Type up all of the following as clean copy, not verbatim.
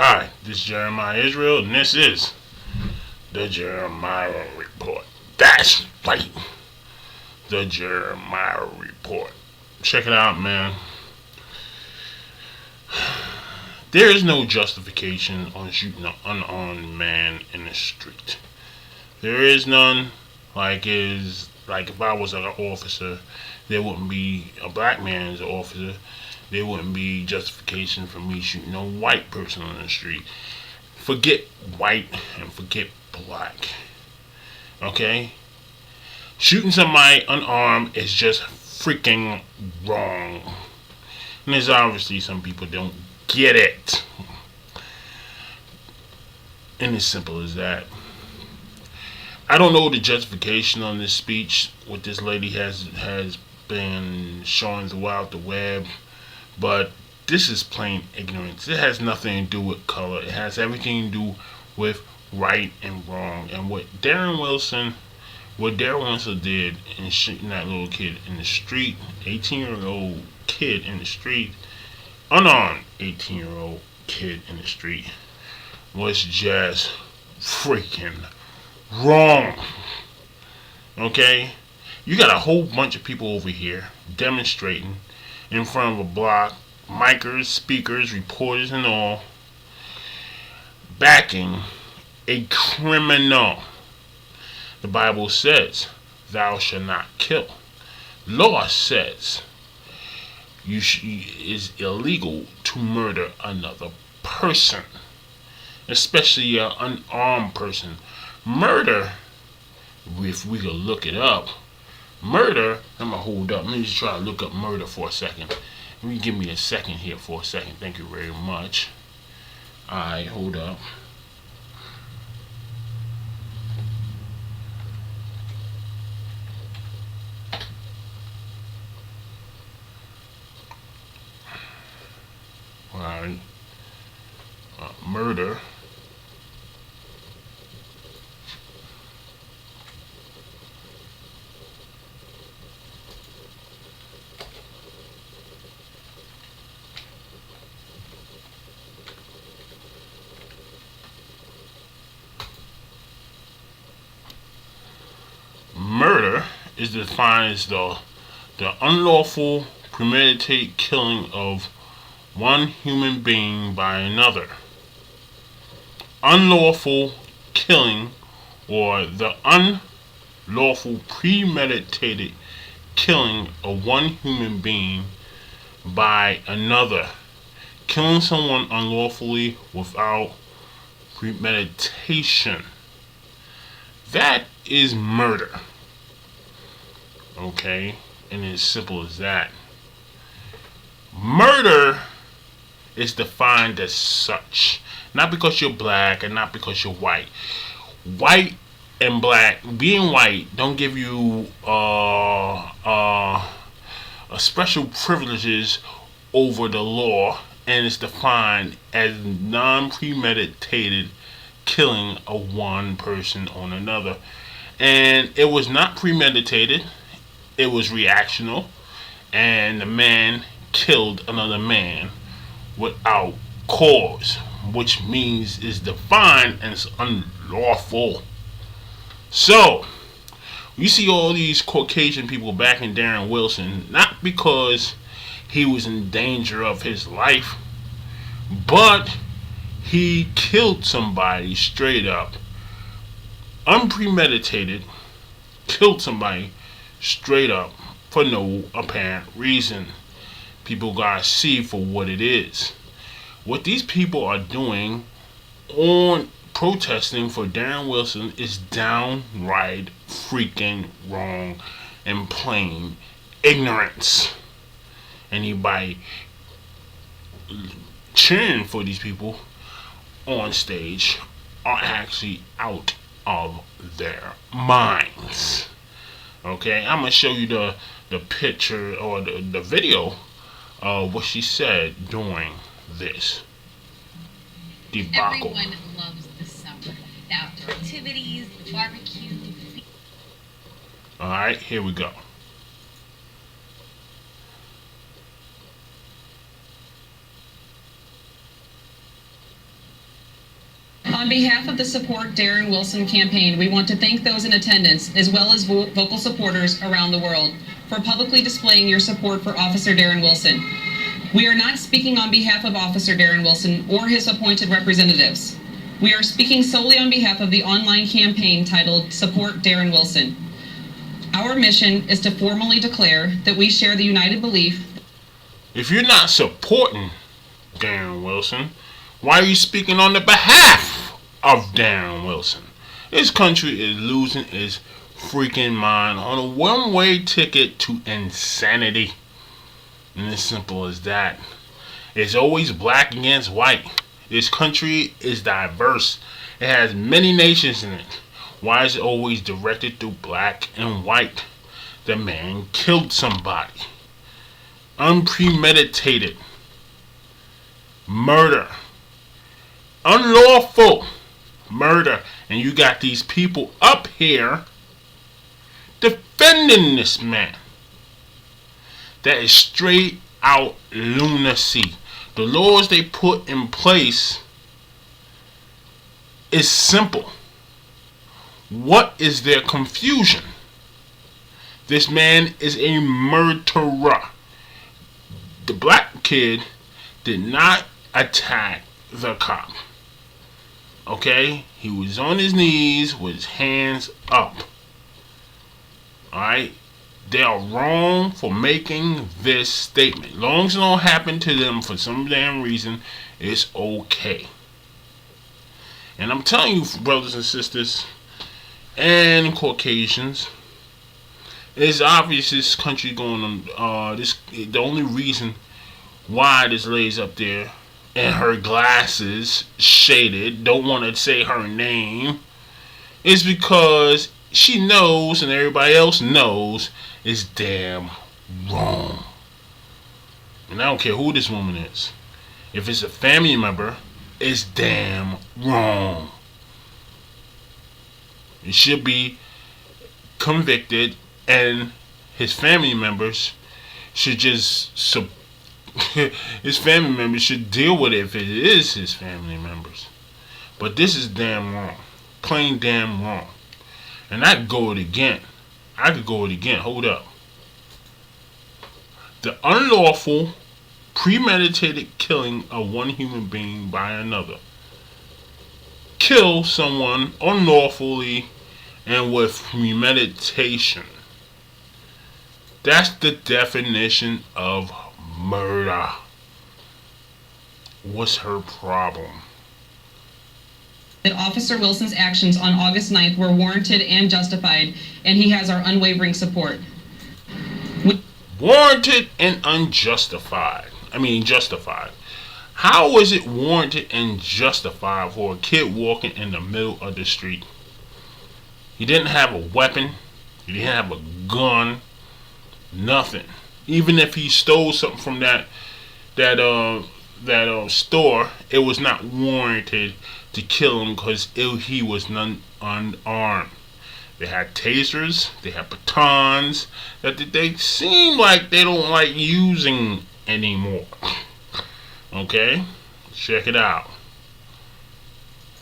Hi, this is Jeremiah Israel, and this is the Jeremiah Report. That's right, the Jeremiah Report. Check it out, man. There is no justification on shooting an unarmed man in the street. There is none. Like if I was an officer, there wouldn't be a black man as an officer. There wouldn't be justification for me shooting a white person on the street. Forget white and forget black. Okay? Shooting somebody unarmed is just freaking wrong. And there's obviously some people don't get it. And it's simple as that. I don't know the justification on this speech, what this lady has been showing throughout the web, but this is plain ignorance. It has nothing to do with color. It has everything to do with right and wrong. And what Darren Wilson did in shooting that little kid in the street, 18-year-old kid in the street, unarmed 18-year-old kid in the street, was just freaking wrong. Okay? You got a whole bunch of people over here demonstrating in front of a block, micers, speakers, reporters, and all, backing a criminal. The Bible says, "Thou shalt not kill." Law says it's illegal to murder another person, especially an unarmed person. Murder, if we could look it up, murder, I'm going to hold up. Let me just try to look up murder for a second. Let me give me a second here for a second. Thank you very much. Alright, hold up. Alright. Murder. Murder is defined as the unlawful, premeditated killing of one human being by another. Unlawful killing, or the unlawful, premeditated killing of one human being by another. Killing someone unlawfully without premeditation. That is murder. Okay? And it's simple as that. Murder is defined as such. Not because you're black and not because you're white. White and black, being white, don't give you a special privileges over the law, and it's defined as non-premeditated killing of one person on another. And it was not premeditated, it was reactional, and the man killed another man without cause, which means is defined as unlawful. So, you see all these Caucasian people backing Darren Wilson, not because he was in danger of his life, but he killed somebody straight up, unpremeditated, killed somebody straight up for no apparent reason. People gotta see for what it is. What these people are doing on protesting for Darren Wilson is downright freaking wrong and plain ignorance. Anybody cheering for these people on stage are actually out of their minds. Okay, I'm gonna show you the picture or the video of what she said during this debacle. Everyone loves the summer. The outdoor activities, the barbecue. Alright, here we go. On behalf of the Support Darren Wilson campaign, we want to thank those in attendance, as well as vocal supporters around the world, for publicly displaying your support for Officer Darren Wilson. We are not speaking on behalf of Officer Darren Wilson or his appointed representatives. We are speaking solely on behalf of the online campaign titled Support Darren Wilson. Our mission is to formally declare that we share the united belief. If you're not supporting Darren Wilson, why are you speaking on the behalf of Darren Wilson? This country is losing its freaking mind on a one-way ticket to insanity. And as simple as that. It's always black against white. This country is diverse. It has many nations in it. Why is it always directed through black and white? The man killed somebody. Unpremeditated. Murder. Unlawful murder. And you got these people up here defending this man. That is straight out lunacy. The laws they put in place is simple. What is their confusion? This man is a murderer. The black kid did not attack the cop. Okay? He was on his knees with his hands up. Alright? They are wrong for making this statement. As long as it don't happen to them for some damn reason, it's okay. And I'm telling you, brothers and sisters, and Caucasians, it's obvious this country going on. The only reason why this lady's up there and her glasses shaded, don't want to say her name, is because she knows and everybody else knows it's damn wrong. And I don't care who this woman is. If it's a family member, it's damn wrong. He should be convicted, and his family members should just his family members should deal with it if it is his family members. But this is damn wrong. Plain damn wrong. And I could go it again. Hold up. The unlawful, premeditated killing of one human being by another. Kill someone unlawfully and with premeditation. That's the definition of murder. What's her problem? That Officer Wilson's actions on August 9th were warranted and justified, and he has our unwavering support. Warranted and justified. How was it warranted and justified for a kid walking in the middle of the street? He didn't have a weapon. He didn't have a gun. Nothing. Even if he stole something from that store, it was not warranted to kill him because he was unarmed. They had tasers, they had batons that they seem like they don't like using anymore. Okay? Check it out.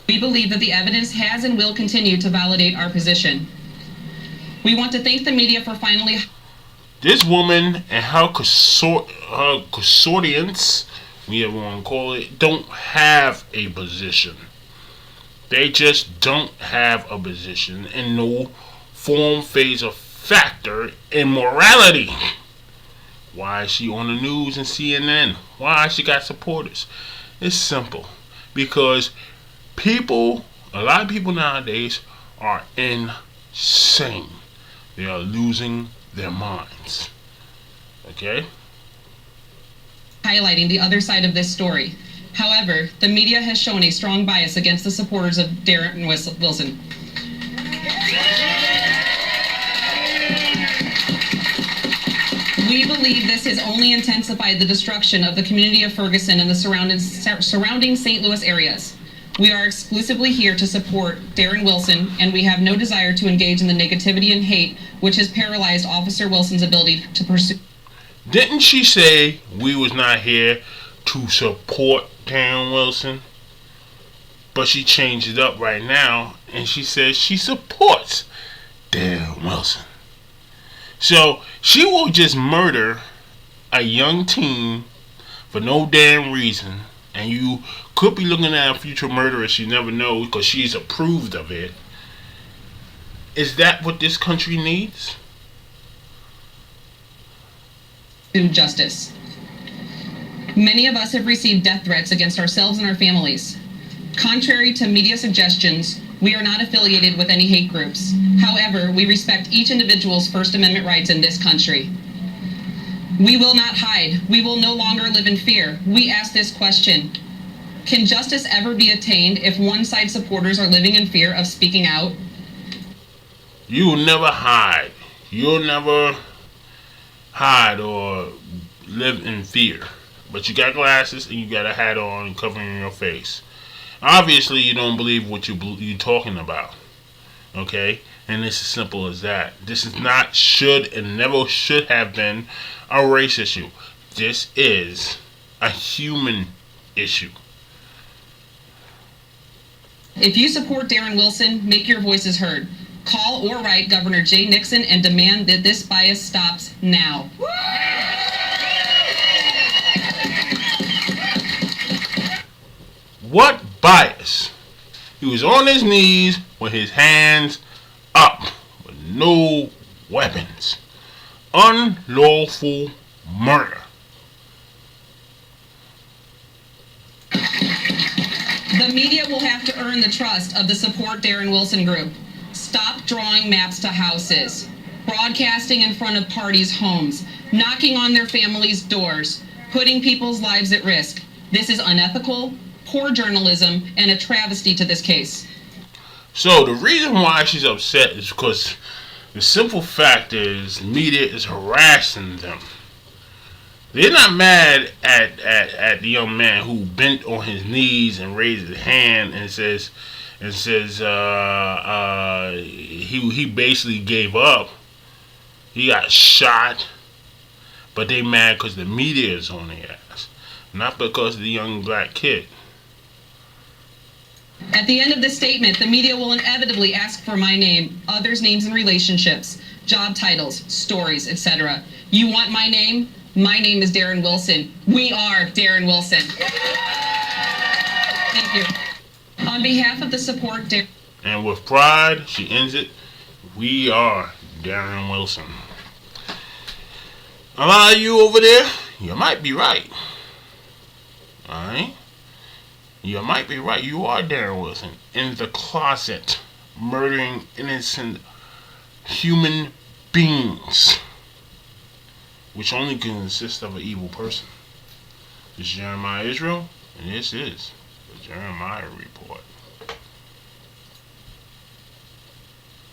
We believe that the evidence has and will continue to validate our position. We want to thank the media for finally... This woman and her consortiums, whatever you want to call it, don't have a position. They just don't have a position in no form, phase, or factor in morality. Why is she on the news and CNN? Why she got supporters? It's simple. Because a lot of people nowadays are insane. They are losing their minds. Okay? Highlighting the other side of this story. However, the media has shown a strong bias against the supporters of Darren Wilson. We believe this has only intensified the destruction of the community of Ferguson and the surrounding St. Louis areas. We are exclusively here to support Darren Wilson, and we have no desire to engage in the negativity and hate which has paralyzed Officer Wilson's ability to pursue. Didn't she say we was not here to support Darren Wilson? But she changed it up right now, and she says she supports Darren Wilson. So she will just murder a young teen for no damn reason, and you could be looking at a future murderess. You never know because she's approved of it. Is that what this country needs? Justice. Many of us have received death threats against ourselves and our families. Contrary to media suggestions, we are not affiliated with any hate groups. However, we respect each individual's First Amendment rights in this country. We will not hide. We will no longer live in fear. We ask this question: can justice ever be attained if one side supporters are living in fear of speaking out? You will never hide. You'll never hide or live in fear. But you got glasses and you got a hat on covering your face. Obviously, you don't believe what you're talking about. Okay? And it's as simple as that. This is not should and never should have been a race issue. This is a human issue. If you support Darren Wilson, make your voices heard. Call or write Governor Jay Nixon and demand that this bias stops now. What bias? He was on his knees with his hands up with no weapons. Unlawful murder. The media will have to earn the trust of the Support Darren Wilson group. Stop drawing maps to houses, broadcasting in front of parties' homes, knocking on their families' doors, putting people's lives at risk. This is unethical, poor journalism, and a travesty to this case. So the reason why she's upset is because the simple fact is media is harassing them. They're not mad at the young man who bent on his knees and raised his hand and says he basically gave up. He got shot, but they mad because the media is on their ass, not because of the young black kid. At the end of this statement, the media will inevitably ask for my name, others' names and relationships, job titles, stories, etc. You want my name? My name is Darren Wilson. We are Darren Wilson. Thank you. On behalf of the Support Darren... And with pride, she ends it. We are Darren Wilson. A lot of you over there, you might be right. Alright? You might be right. You are Darren Wilson in the closet, murdering innocent human beings, which only consist of an evil person. This is Jeremiah Israel, and this is the Jeremiah Report.